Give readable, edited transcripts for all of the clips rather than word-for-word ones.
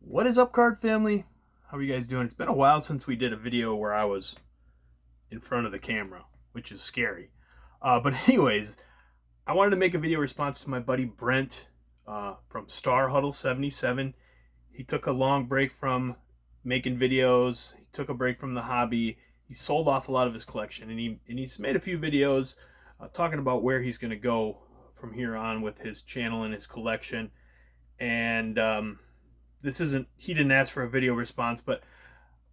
What is up, card family? How are you guys doing? It's been a while since we did a video where I was in front of the camera, which is scary. But anyways, I wanted to make a video response to my buddy Brent from Star Huddle 77. He took a long break from making videos. He took a break from the hobby. He sold off a lot of his collection, and he's made a few videos talking about where he's going to go from here on with his channel and his collection. And this isn't, he didn't ask for a video response, but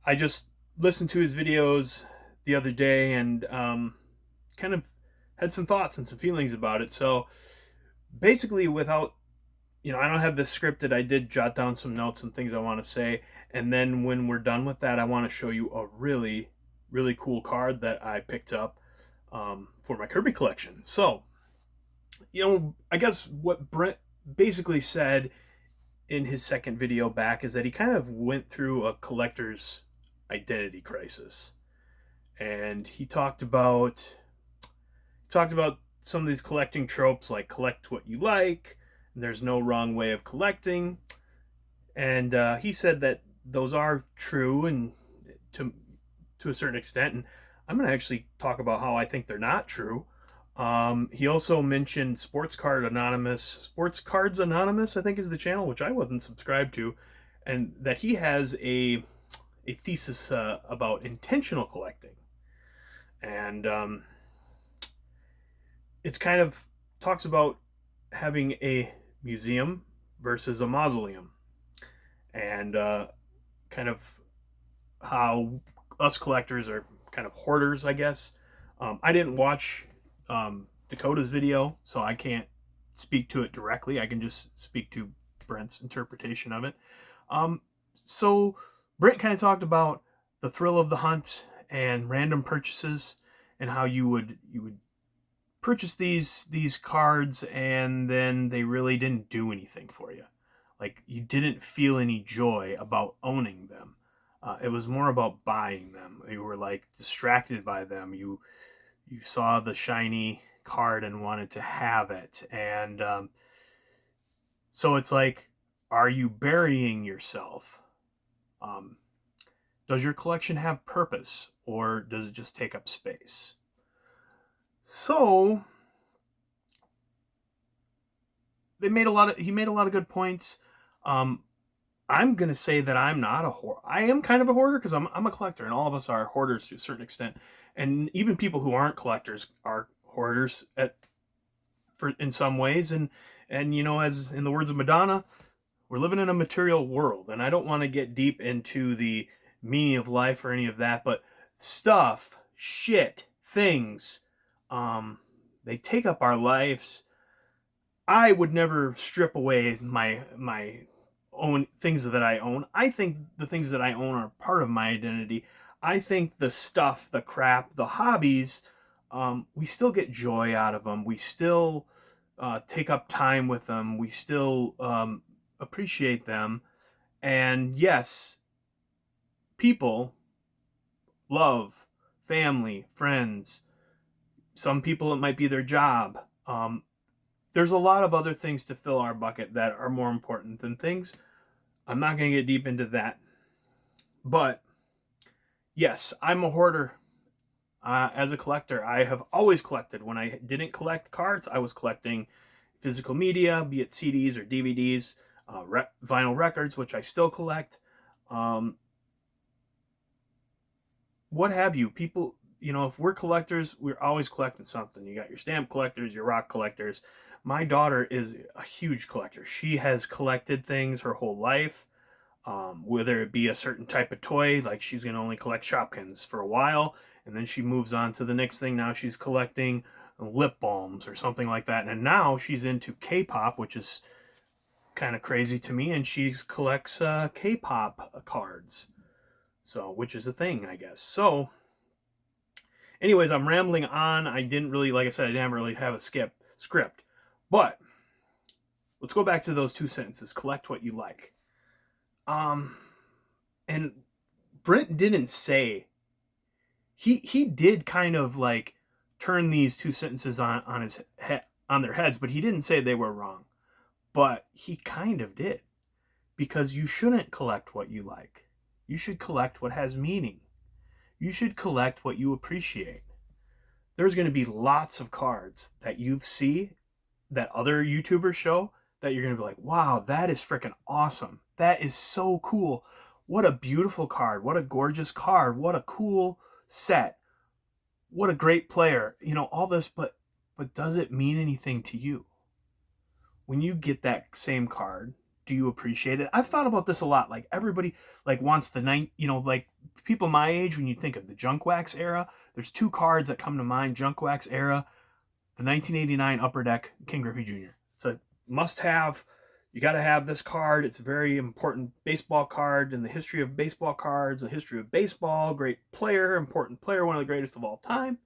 I just listened to his videos the other day and kind of had some thoughts and some feelings about it. So basically, without, I don't have this scripted. I did jot down some notes and things I want to say. And then when we're done with that, I want to show you a really, really cool card that I picked up for my Kirby collection. So, I guess what Brent basically said in his second video back is that he kind of went through a collector's identity crisis, and he talked about some of these collecting tropes, like collect what you like, and there's no wrong way of collecting. And he said that those are true, and to a certain extent. And I'm going to actually talk about how I think they're not true. He also mentioned Sports Cards Anonymous, I think is the channel, which I wasn't subscribed to, and that he has a thesis about intentional collecting. And it's kind of talks about having a museum versus a mausoleum, and kind of how us collectors are kind of hoarders, I guess. I didn't watch Dakota's video, so I can't speak to it directly. I can just speak to Brent's interpretation of it. So Brent kind of talked about the thrill of the hunt and random purchases, and how you would purchase these cards and then they really didn't do anything for you. Like, you didn't feel any joy about owning them. It was more about buying them. You were like distracted by them. You saw the shiny card and wanted to have it. And so it's like, are you burying yourself? Does your collection have purpose, or does it just take up space? So he made a lot of good points. I'm going to say that I'm not a hoarder. I am kind of a hoarder because I'm a collector, and all of us are hoarders to a certain extent. And even people who aren't collectors are hoarders in some ways. And as in the words of Madonna, we're living in a material world. And I don't want to get deep into the meaning of life or any of that, but stuff, shit, things, they take up our lives. I would never strip away my own things that I own. I think the things that I own are part of my identity. I think the stuff, the crap, the hobbies, we still get joy out of them. We still take up time with them. We still appreciate them. And yes, people, love, family, friends. Some people, it might be their job. There's a lot of other things to fill our bucket that are more important than things. I'm not going to get deep into that. But yes, I'm a hoarder. As a collector, I have always collected. When I didn't collect cards, I was collecting physical media, be it CDs or DVDs, vinyl records, which I still collect. What have you. People, if we're collectors, we're always collecting something. You got your stamp collectors, your rock collectors. My daughter is a huge collector. She has collected things her whole life, whether it be a certain type of toy, like she's going to only collect Shopkins for a while, and then she moves on to the next thing. Now she's collecting lip balms or something like that. And now she's into K-pop, which is kind of crazy to me, and she collects K-pop cards. So, which is a thing, I guess. So, anyways, I'm rambling on. I didn't really, like I said, I didn't really have a script. But let's go back to those two sentences. Collect what you like. And Brent didn't say, he did kind of like turn these two sentences on their heads, but he didn't say they were wrong. But he kind of did. because you shouldn't collect what you like. You should collect what has meaning. You should collect what you appreciate. There's going to be lots of cards that you see that other YouTubers show that you're going to be like, wow, that is freaking awesome. That is so cool. What a beautiful card. What a gorgeous card. What a cool set. What a great player. All this, but does it mean anything to you? When you get that same card, do you appreciate it? I've thought about this a lot. Like everybody wants the like people my age, when you think of the junk wax era, there's two cards that come to mind. Junk wax era, the 1989 Upper Deck King Griffey Jr. It's a must have. You got to have this card. It's a very important baseball card in the history of baseball cards, the history of baseball. Great player, important player, one of the greatest of all time.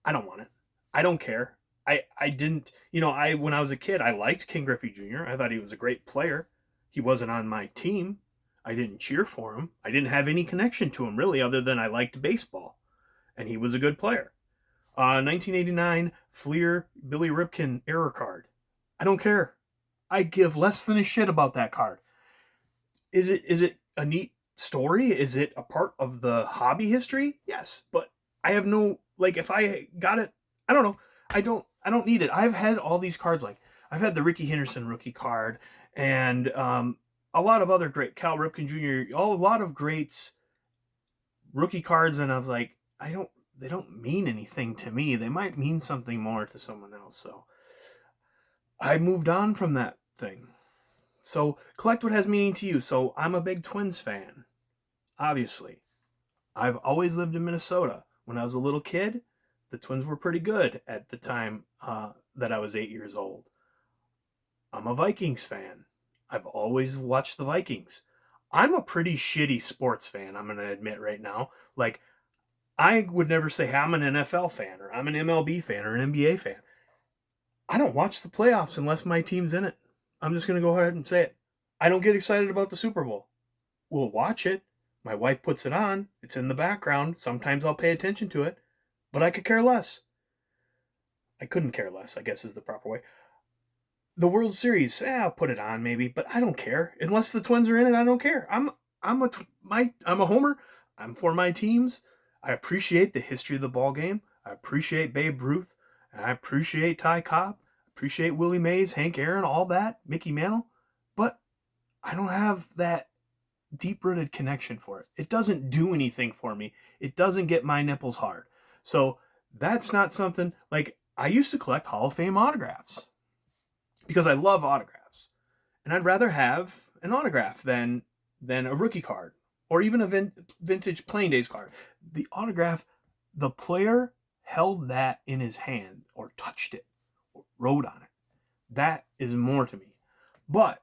I don't want it. I don't care. I didn't, when I was a kid, I liked King Griffey Jr. I thought he was a great player. He wasn't on my team. I didn't cheer for him. I didn't have any connection to him, really, other than I liked baseball. And he was a good player. 1989 Fleer Billy Ripken error card. I don't care. I give less than a shit about that card. Is it a neat story? Is it a part of the hobby history? Yes, but I have no, if I got it, I don't know. I don't need it. I've had all these cards. I've had the Ricky Henderson rookie card, and a lot of other great Cal Ripken Jr. A lot of greats rookie cards, and I was like, they don't mean anything to me. They might mean something more to someone else. So I moved on from that thing. So collect what has meaning to you. So I'm a big Twins fan, obviously. I've always lived in Minnesota. When I was a little kid, the Twins were pretty good at the time that I was 8 years old. I'm a Vikings fan. I've always watched the Vikings. I'm a pretty shitty sports fan, I'm going to admit right now. I would never say, hey, I'm an NFL fan, or I'm an MLB fan, or an NBA fan. I don't watch the playoffs unless my team's in it. I'm just going to go ahead and say it. I don't get excited about the Super Bowl. We'll watch it. My wife puts it on. It's in the background. Sometimes I'll pay attention to it, but I could care less. I couldn't care less, I guess is the proper way. The World Series, I'll put it on maybe, but I don't care. Unless the Twins are in it, I don't care. I'm a homer. I'm for my teams. I appreciate the history of the ball game. I appreciate Babe Ruth. And I appreciate Ty Cobb. I appreciate Willie Mays, Hank Aaron, all that, Mickey Mantle. But I don't have that deep-rooted connection for it. It doesn't do anything for me. It doesn't get my nipples hard. So that's not something, I used to collect Hall of Fame autographs because I love autographs. And I'd rather have an autograph than a rookie card or even a vintage Playing Days card. The autograph, the player held that in his hand or touched it or wrote on it. That is more to me. But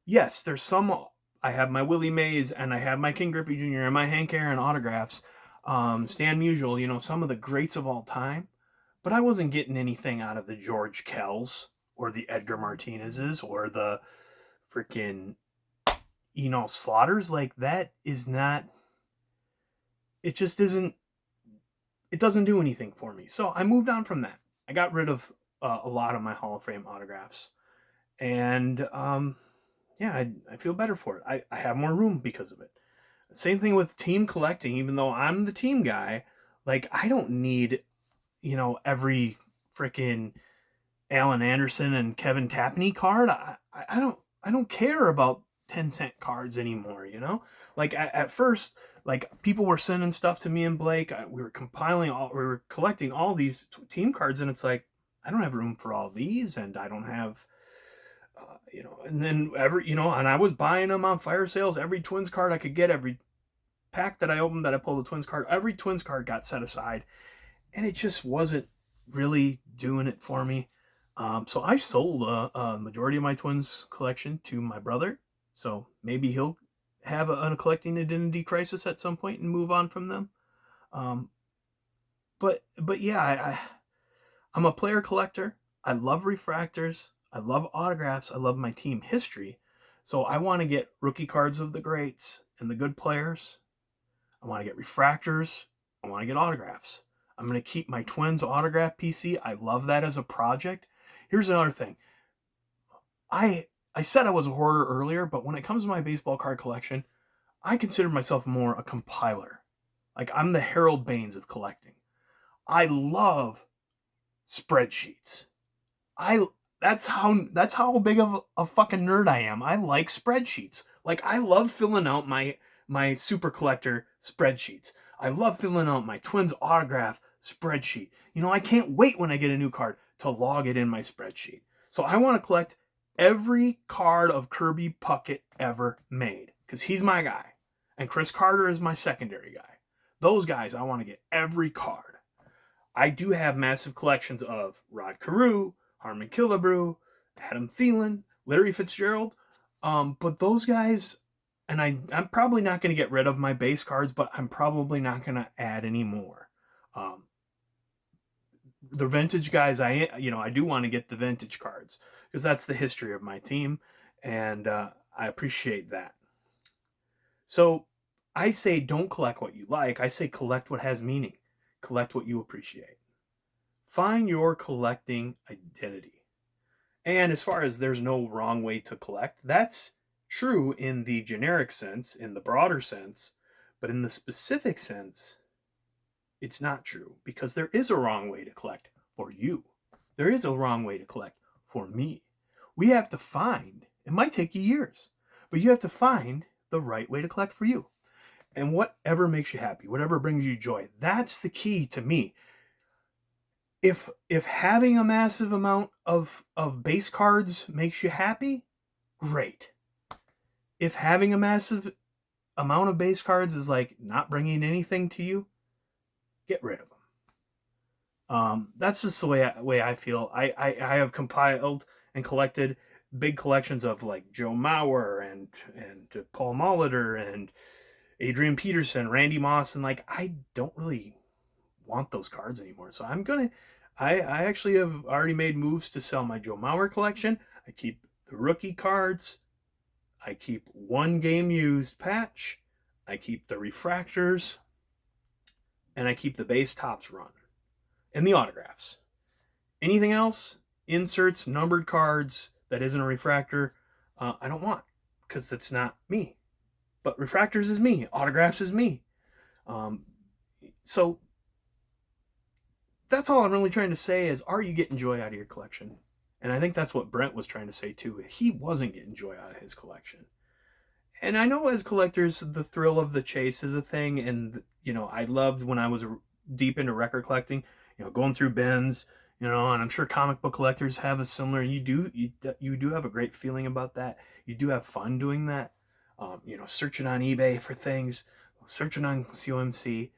yes, there's some. I have my Willie Mays and I have my King Griffey Jr. and my Hank Aaron autographs. Stan Musial, some of the greats of all time. But I wasn't getting anything out of the George Kells or the Edgar Martinez's or the freaking Slaughters. That is not. It just isn't. It doesn't do anything for me. So I moved on from that. I got rid of a lot of my Hall of Fame autographs. And I feel better for it. I have more room because of it. Same thing with team collecting, even though I'm the team guy. I don't need, every freaking Alan Anderson and Kevin Tapney card. I don't care about 10-cent cards anymore, at first, people were sending stuff to me and Blake. We were collecting all these team cards, and it's I don't have room for all these, and I don't have, and then and I was buying them on fire sales. Every Twins card I could get, every pack that I opened that I pulled a Twins card, every Twins card got set aside, and it just wasn't really doing it for me. So I sold a majority of my Twins collection to my brother. So maybe he'll have a collecting identity crisis at some point and move on from them. But yeah, I'm a player collector. I love refractors. I love autographs. I love my team history. So I want to get rookie cards of the greats and the good players. I want to get refractors. I want to get autographs. I'm going to keep my Twins autograph PC. I love that as a project. Here's another thing. I I said I was a hoarder earlier, but when it comes to my baseball card collection, I consider myself more a compiler. Like, I'm the Harold Baines of collecting. I love spreadsheets. I that's how big of a fucking nerd I am. I like spreadsheets. Like, I love filling out my super collector spreadsheets. I love filling out my Twins autograph spreadsheet. I can't wait when I get a new card to log it in my spreadsheet. So I want to collect every card of Kirby Puckett ever made, because he's my guy. And Chris Carter is my secondary guy. Those guys, I want to get every card. I do have massive collections of Rod Carew, Harmon Killebrew, Adam Thielen, Larry Fitzgerald. But those guys, and I'm probably not going to get rid of my base cards, but I'm probably not going to add any more. The vintage guys, I do want to get the vintage cards, because that's the history of my team, and I appreciate that. So I say don't collect what you like. I say collect what has meaning. Collect what you appreciate. Find your collecting identity. And as far as there's no wrong way to collect, that's true in the generic sense, in the broader sense, but in the specific sense, it's not true, because there is a wrong way to collect for you. There is a wrong way to collect for me. We have to find, it might take you years, but you have to find the right way to collect for you. And whatever makes you happy, whatever brings you joy, that's the key to me. If having a massive amount of base cards makes you happy, great. If having a massive amount of base cards is like not bringing anything to you, get rid of them. That's just the way I feel. I have compiled and collected big collections of like Joe Mauer and Paul Molitor and Adrian Peterson, Randy Moss, and like I don't really want those cards anymore. So I actually have already made moves to sell my Joe Mauer collection. I keep the rookie cards. I keep one game used patch. I keep the refractors. And I keep the base tops run. And the autographs. Anything else, inserts, numbered cards that isn't a refractor, I don't want, because that's not me. But refractors is me. Autographs is me. So that's all I'm really trying to say is, are you getting joy out of your collection? And I think that's what Brent was trying to say too. He wasn't getting joy out of his collection. And I know as collectors, the thrill of the chase is a thing. And, I loved when I was deep into record collecting, going through bins, and I'm sure comic book collectors have a similar, you do have a great feeling about that. You do have fun doing that. Searching on eBay for things, searching on COMC.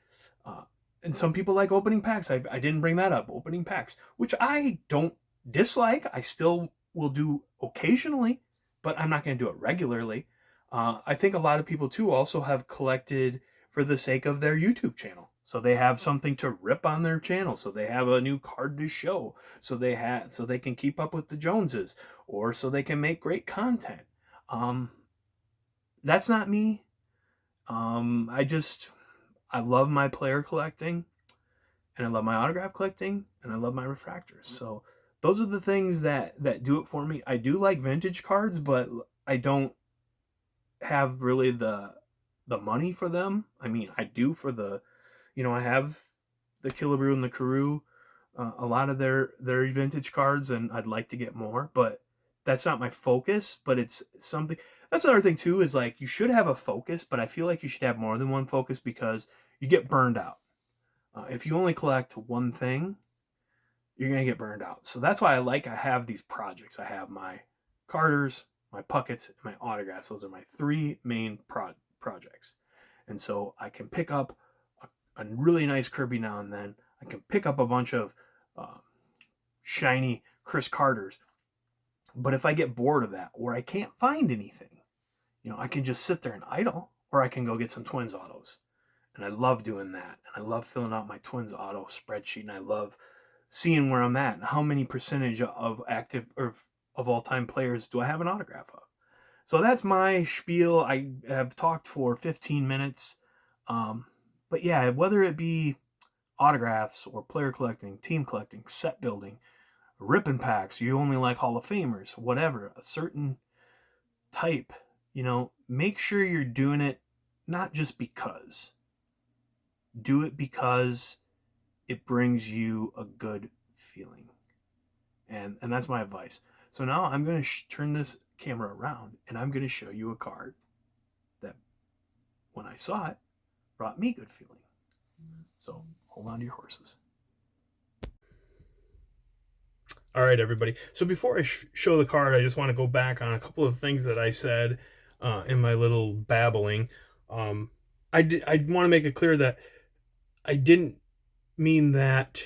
And some people like opening packs. I didn't bring that up. Opening packs, which I don't dislike. I still will do occasionally, but I'm not going to do it regularly. I think a lot of people too also have collected for the sake of their YouTube channel. So they have something to rip on their channel. So they have a new card to show. So they can keep up with the Joneses, or so they can make great content. That's not me. I love my player collecting, and I love my autograph collecting, and I love my refractors. So those are the things that do it for me. I do like vintage cards, but I don't have really the money for them. I mean, I do for the, I have the Killebrew and the Carew, a lot of their vintage cards, and I'd like to get more, but that's not my focus. But it's something. That's another thing too, is like you should have a focus, but I feel like you should have more than one focus, because you get burned out. If you only collect one thing, you're going to get burned out. So that's why I have these projects. I have my Carters, my Puckets, and my autographs. Those are my three main projects. And so I can pick up a really nice Kirby now and then. I can pick up a bunch of shiny Chris Carters. But if I get bored of that, or I can't find anything, I can just sit there and idle, or I can go get some Twins autos. And I love doing that. And I love filling out my Twins auto spreadsheet. And I love seeing where I'm at and how many percentage of active or of all-time players do I have an autograph of. So that's my spiel. I have talked for 15 minutes. But yeah, whether it be autographs or player collecting, team collecting, set building, ripping packs, you only like Hall of Famers, whatever, a certain type, make sure you're doing it not just because. Do it because it brings you a good feeling. And that's my advice. So now I'm going to turn this camera around and I'm going to show you a card that, when I saw it, brought me good feeling. So hold on to your horses. All right, everybody. So before I show the card, I just want to go back on a couple of things that I said in my little babbling. I want to make it clear that I didn't mean that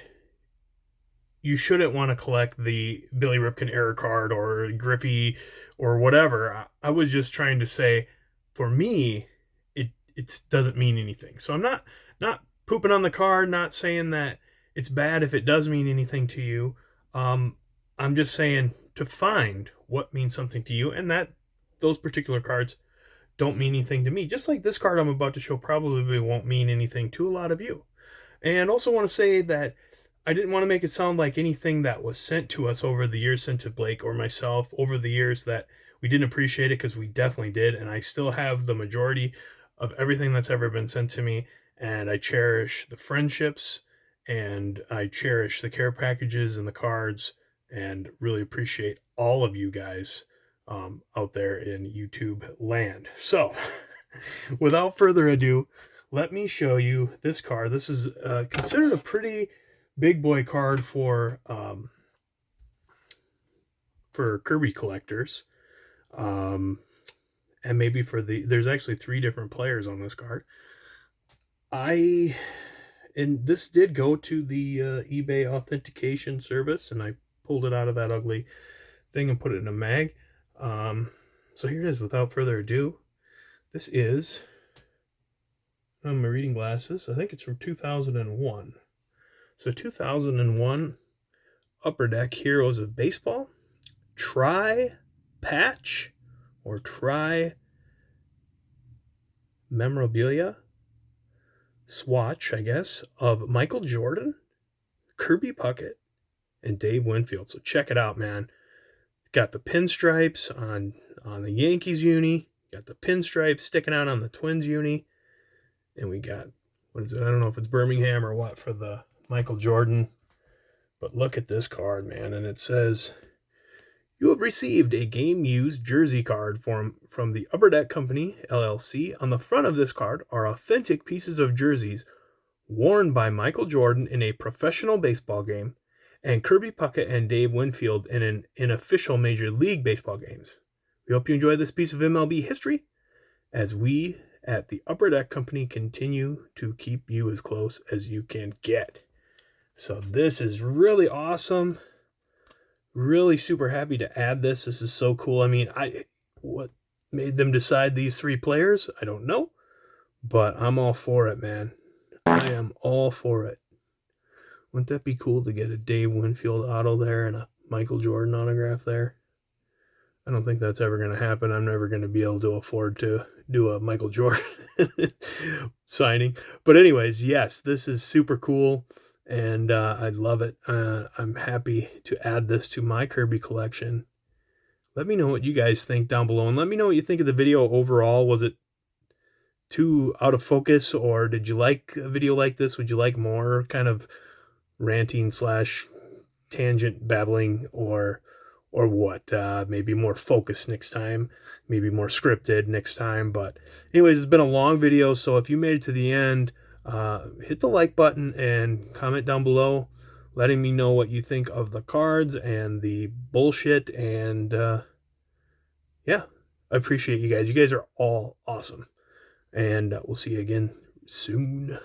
you shouldn't want to collect the Billy Ripken error card or Griffey or whatever. I was just trying to say, for me, it doesn't mean anything. So I'm not pooping on the card, not saying that it's bad if it does mean anything to you. I'm just saying to find what means something to you, and that those particular cards don't mean anything to me. Just like this card I'm about to show probably won't mean anything to a lot of you. And also want to say that I didn't want to make it sound like anything that was sent to us over the years, sent to Blake or myself over the years, that we didn't appreciate it, because we definitely did. And I still have the majority of everything that's ever been sent to me. And I cherish the friendships, and I cherish the care packages and the cards, and really appreciate all of you guys out there in YouTube land. So without further ado, let me show you this card. This is considered a pretty big boy card for Kirby collectors, and maybe there's actually 3 different players on this card. And this did go to the eBay authentication service, and I pulled it out of that ugly thing and put it in a mag. So here it is. Without further ado, this is my reading glasses. I think it's from 2001. So 2001 Upper Deck Heroes of Baseball Tri-Patch or Tri-Memorabilia swatch, I guess, of Michael Jordan, Kirby Puckett, and Dave Winfield. So check it out, man. Got the pinstripes on the Yankees uni. Got the pinstripes sticking out on the Twins uni. And we got, what is it? I don't know if it's Birmingham or what for the Michael Jordan. But look at this card, man. And it says, you have received a game-used jersey card from the Upper Deck Company, LLC. On the front of this card are authentic pieces of jerseys worn by Michael Jordan in a professional baseball game, and Kirby Puckett and Dave Winfield in official Major League Baseball games. We hope you enjoy this piece of MLB history as we at the Upper Deck Company continue to keep you as close as you can get. So this is really awesome. Really super happy to add this. This is so cool. I mean, what made them decide these 3 players? I don't know, but I'm all for it, man. I am all for it. Wouldn't that be cool to get a Dave Winfield auto there and a Michael Jordan autograph there? I don't think that's ever going to happen. I'm never going to be able to afford to do a Michael Jordan signing. But anyways, yes, this is super cool, and I love it. I'm happy to add this to my Kirby collection. Let me know what you guys think down below, and let me know what you think of the video overall. Was it too out of focus, or did you like a video like this? Would you like more kind of ranting / tangent babbling, or what? Maybe more focused next time, maybe more scripted next time. But anyways, it's been a long video, so if you made it to the end, hit the like button and comment down below letting me know what you think of the cards and the bullshit. And yeah, I appreciate you guys. You guys are all awesome, and we'll see you again soon.